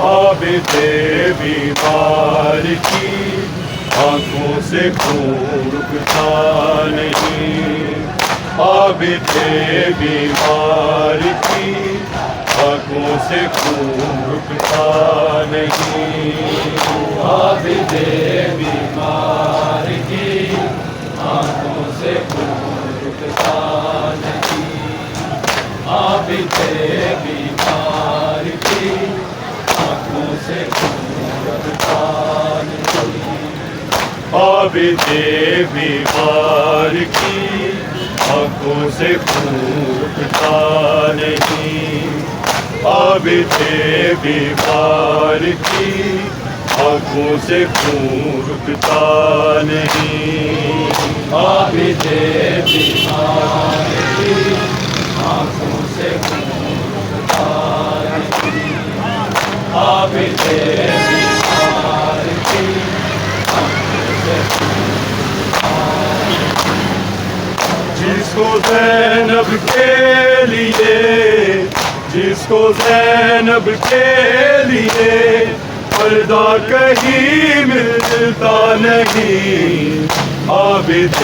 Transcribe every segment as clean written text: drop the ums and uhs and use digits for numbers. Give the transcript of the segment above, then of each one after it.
عابد بیمار کی آنکھوں سے خون رکتا نہیں، عابد بیمار کی آنکھوں سے خون رکتا نہیں، عابد بیمار کی آنکھوں سے خون رکتا نہیں، عابد بیمار کی آنکھوں سے خون رکتا نہیں، عابد بیمار کی آنکھوں سے خون رکتا نہیں، عابد بیمار کی آنکھوں سے خون رکتا نہیں، عابد بیمار کی آنکھوں سے خون رکتا نہیں، عابد بیمار کی آنکھوں سے جس کو زینب کے لیے، جس کو زینب کے لیے پردہ کہیں ملتا نہیں، عابد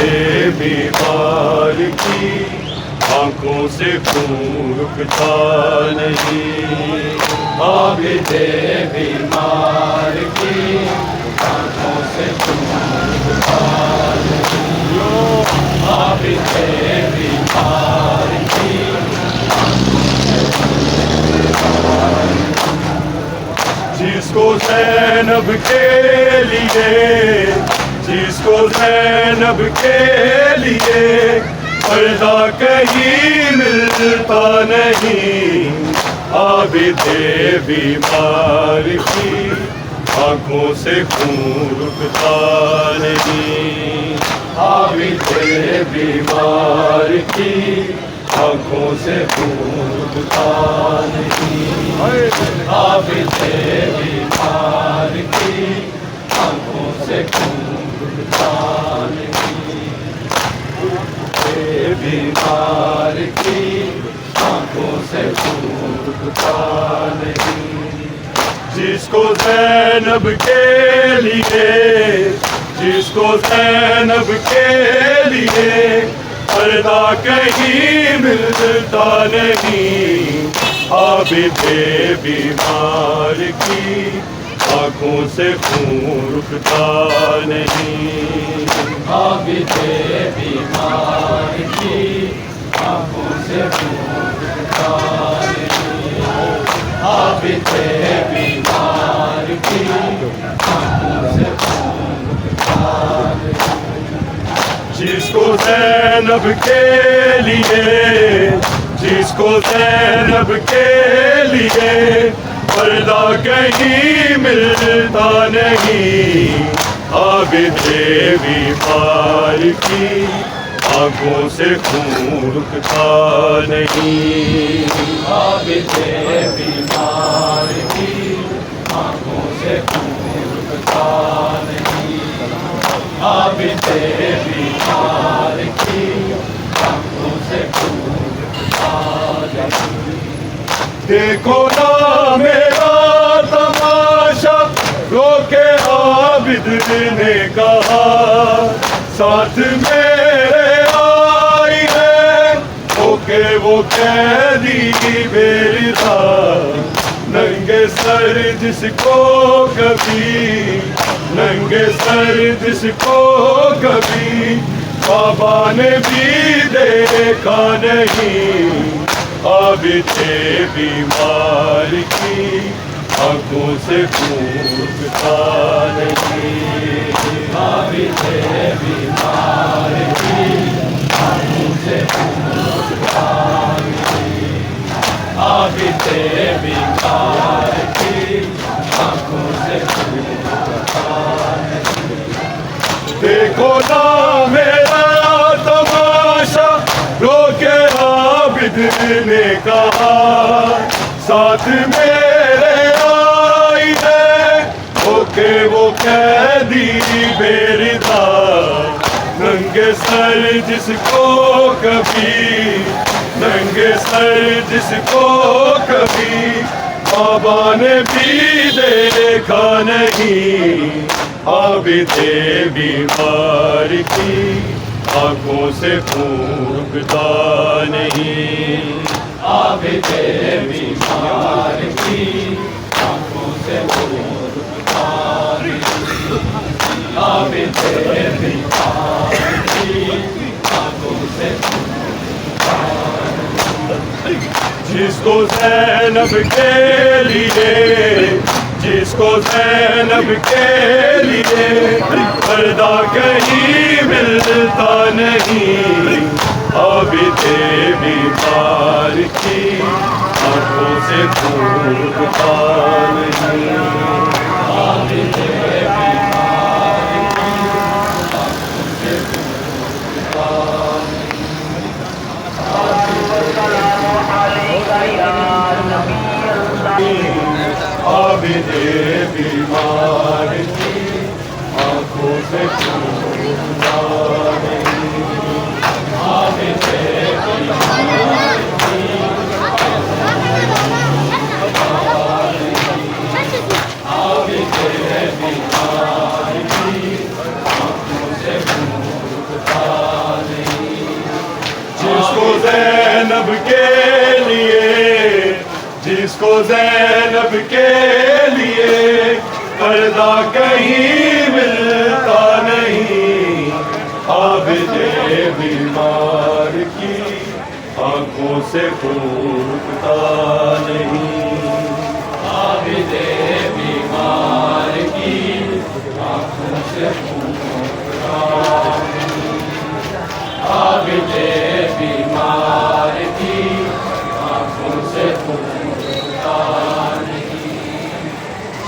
بیمار کی آنکھوں سے خون رکتا نہیں، عابد بیمار کی آنکھوں سے خون رکتا نہیں، عابد بیمار کی آنکھوں سے خون رکتا نہیں، جس کو زینب کے لیے، جس کو زینب کے لیے پردہ کہیں ملتا نہیں، عابد بیمار کی آنکھوں سے خون رکتا نہیں، عابد بیمار کی آنکھوں سے خون رکتا نہیں، عابد بیمار کی آنکھوں سے خون رکتا نہیں، بیمار کی آنکھوں سے خون رکتا نہیں، جس کو زینب کے لیے، جس کو زینب کے لیے پردہ کہیں ملتا نہیں، عابد بیمار کی آنکھوں سے خون رکتا نہیں، عابد بیمار کی آنکھوں سے خون رکتا نہیں، عابد بیمار کی آنکھوں سے خون رکتا نہیں، جس کو زینب کے لیے، جس کو زینب کے لیے پردہ کہیں ملتا نہیں، عابد بیمار کی آنکھوں سے خون رکتا نہیں، عابد بیمار کی آنکھوں سے خون رکتا نہیں، عابد بیمار کی آنکھوں سے خون رکتا نہیں، دیکھو نا میرا تماشا، رو کے عابد نے کہا، ساتھ میرے آئی ہے ہو کے وہ قیدی بے رضا، ننگے سر جس کو کبھی، ننگے سر جس کو کبھی بابا نے بھی دیکھا نہیں، عابد بیمار کی آنکھوں سے خون رکتا نہیں، عابد بیمار کی آنکھوں سے خون رکتا نہیں، عابد بیمار کی آنکھوں سے خون رکتا نہیں، دیکھو نا میرا تماشا، رو کے عابد نے کہا، ساتھ میرے آئی ہے ہو کے وہ قیدی بے رضا، ننگے سر جس کو کبھی، ننگے سر جس کو کبھی بابا نے بھی دیکھا نہیں، عابد بیمار کی آنکھوں سے خون رکتا نہیں، عابد بیمار کی آنکھوں سے خون رکتا نہیں، عابد بیمار کی آنکھوں سے جس کو زینب کے لیے، جس کو زینب کے لیے پردہ کہیں ملتا نہیں، عابد بیمار کی آنکھوں سے خون رکتا نہیں، عابد بیمار کی آنکھوں سے عابد بیمار کی آنکھوں سے خون رکتا نہیں، عابد بیمار کی عابد بیمار کی آنکھوں سے خون رکتا نہیں، جس کو زینب کے لیے، جس کو زینب کے لیے پردہ کہیں ملتا نہیں، عابد بیمار کی آنکھوں سے خون رکتا نہیں، عابد بیمار کی آنکھوں سے خون رکتا نہیں، عابد بیمار کی آنکھوں سے خون رکتا نہیں،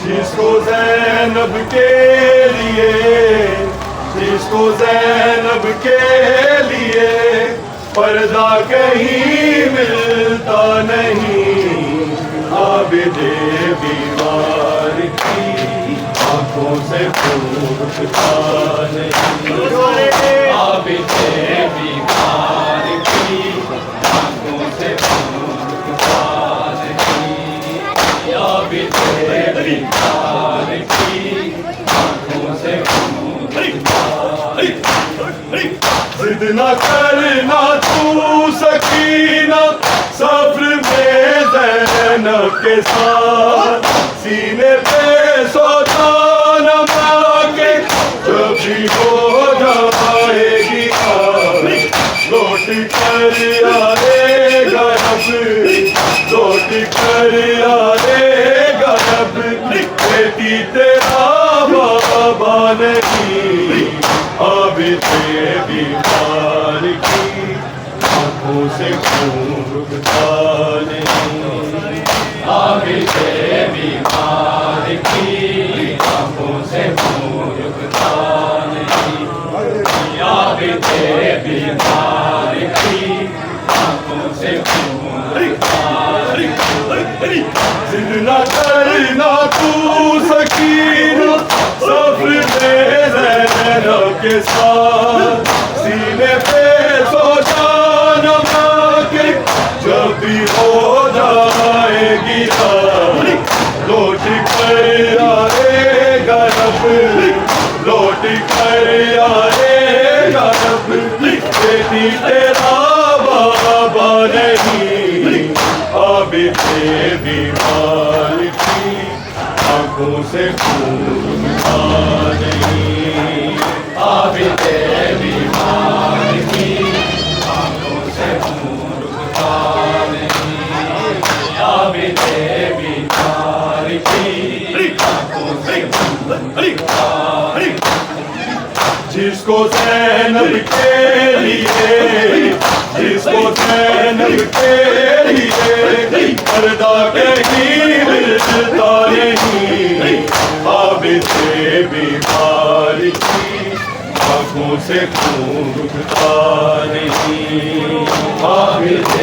جس کو زینب کے لیے، جس کو زینب کے لیے پردہ کہیں ملتا نہیں، عابد بیمار کی آنکھوں سے خون رکتا نہیں، عابد بیمار کی آنکھوں سے خون رکتا نہیں، عابد بیمار کی آنکھوں سے خون رکتا نہیں، ضد نہ کرنا تو سکینہ سفر میں زینب کے ساتھ، سینے پہ سوتانا ماں کے جب بھی ہو جائے گی لوٹ کر آئے گا رب، لوٹ کر آئے گا رب، بیٹی تیرا بابا نہیں، عابد بیمار کی آنکھوں سے خون رکتا نہیں، عابد بیمار کی آنکھوں سے خون رکتا نہیں، عابد بیمار کی آنکھوں سے خون رکتا نہیں، ضد نہ کرنا تو سکینہ سفر میں زینب کے ساتھ، سینے پہ سو جانا ماں کے جب بھی ہو جائے گی لوٹ کر آئے گا رب، لوٹ کر آئے گا رب، بیٹی تیرا بابا نہیں، عابد بیمار کی آنکھوں سے خون رکتا نہیں، عابد بیمار کی آنکھوں سے خون رکتا نہیں، عابد بیمار کی آنکھوں سے خون رکتا نہیں، جس کو زینب کے لیے، جس کو زینب کے لیے پردہ کہیں ملتا نہیں، عابد بیمار کی آنکھوں سے خون رکتا نہیں، عابد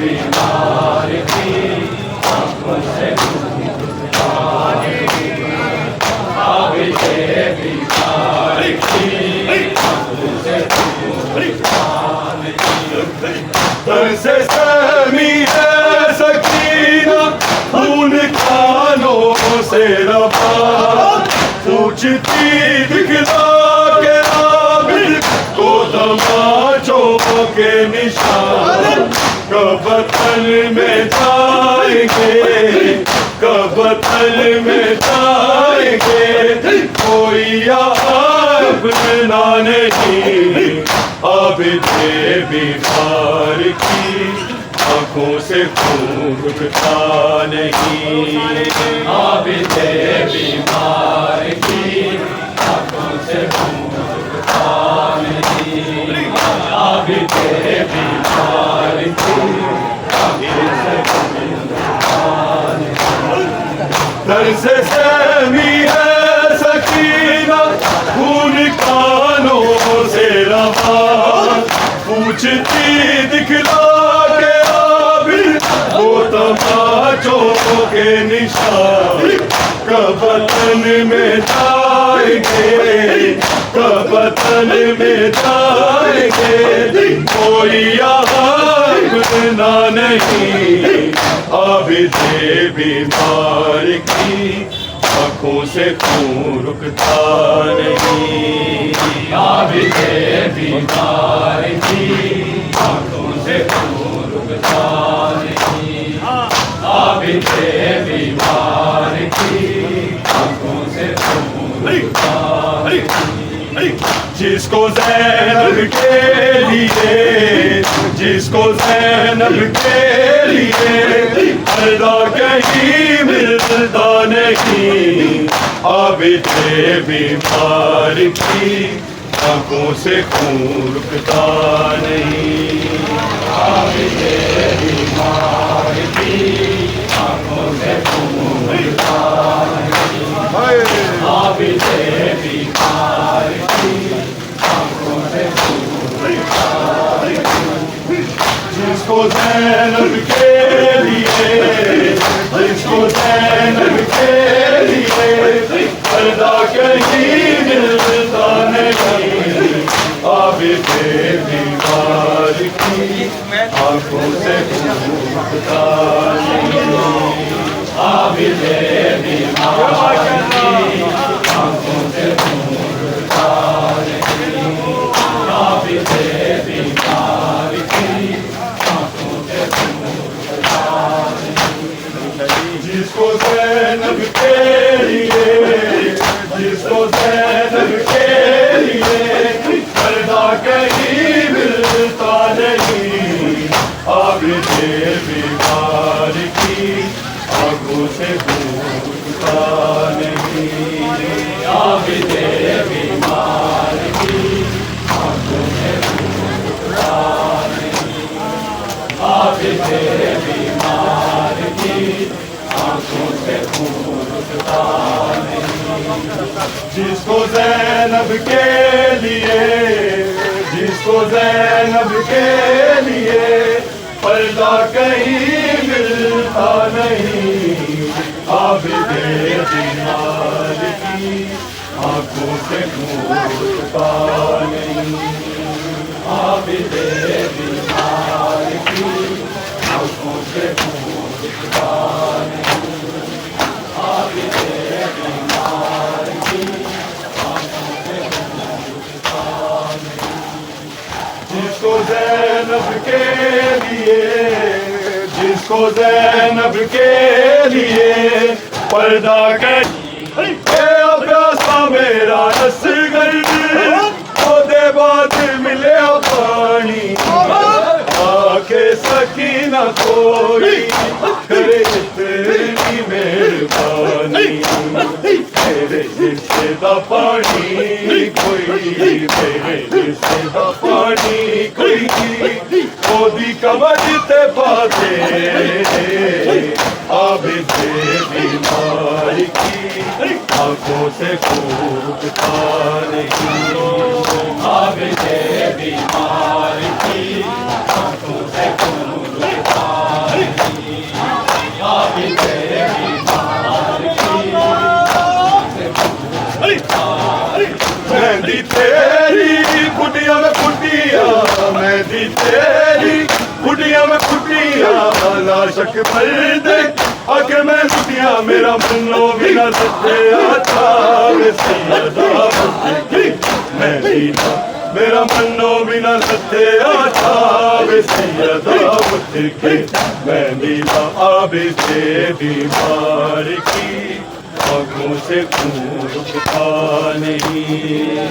بیمار کی آنکھوں سے خون رکتا نہیں، عابد بیمار کی آنکھوں سے خون رکتا نہیں، در سے سہمی ہے سکینہ خون کانوں سے روا پوچھتی دکھلا کے عابد کو تماچوں کے نشان کب وطن میں جائیں گے کب وطن میں جائیں گے کوئی عیب نہ نہیں عابد بیمار کی آنکھوں سے خون رکتا نہیں عابد بیمار کی آنکھوں سے خون رکتا نہیں عابد بیمار کی آنکھوں سے خون رکتا نہیں طرز سہمی ہے سکینہ خون کانوں سے رواں پوچھتی دکھلا کے عابد وہ تماچوں کے نشان کب وطن میں جائیں گے کب وطن میں جائیں گے کوئی عیب نہ نہیں عابد بیمار کی آنکھوں سے خون رکتا نہیں عابد بیمار کی آنکھوں سے خون رکتا نہیں عابد بیمار کی آنکھوں سے خون رکتا نہیں جس کو زینب کے لیے جس کو زینب کے لیے پردہ کہیں ملتا نہیں عابد بیمار کی آنکھوں سے خون رکتا نہیں عابد بیمار کی آنکھوں سے خون رکتا نہیں عابد بیمار کی آنکھوں سے خون رکتا نہیں جس کو زینب کے لیے جس کو زینب کے لیے پردہ کہیں ملتا نہیں عابد بیمار کی آنکھوں سے خون رکتا نہیں عابد بیمار کی آنکھوں سے خون رکتا نہیں عابد بیمار کی آنکھوں سے خون رکتا نہیں جس کو زینب کے لیے جس کو زینب کے لیے پردہ کہیں ملتا نہیں عابد بیمار کی آنکھوں سے خون رکتا نہیں عابد بیمار کی آنکھوں سے خون رکتا نہیں عابد بیمار کی آنکھوں سے خون رکتا نہیں جس کو زینب کے لیے جس کو زینب کے لیے پردہ کہیں ملتا نہیں عابد بیمار کی آنکھوں سے خون رکتا نہیں عابد بیمار کی آنکھوں سے خون رکتا نہیں عابد بیمار کی آنکھوں سے خون رکتا نہیں جس کو زینب کے لیے جس کو زینب کے لیے پردہ پیاسا میرا اصغر دے بعد ملے پانی آ کے سکینہ کوئی کرے اتنی مہربانی میرے حصے دا پانی کوئی میرے حصے دا پانی کوئی کودی کمر تے پاتے عابد بیمار کی آنکھوں سے خون رکتا نہیں عابد بیمار کی آنکھوں سے خون رکتا نہیں عابد بیمار کی آنکھوں سے خون رکتا نہیں مہندی تیری کٹیا میں کٹیا مہندی تیری کٹیا میں کٹیا لا شک مرد آگے میں لٹیا میرا منو بھی نہ لٹیا تھا سیدہ کی میں بھی نہ میرا منو بھی نہ لٹیا تھا سیدہ کی میں بھی نہ آب سے بیمار کی آنکھوں سے خون رکتا نہیں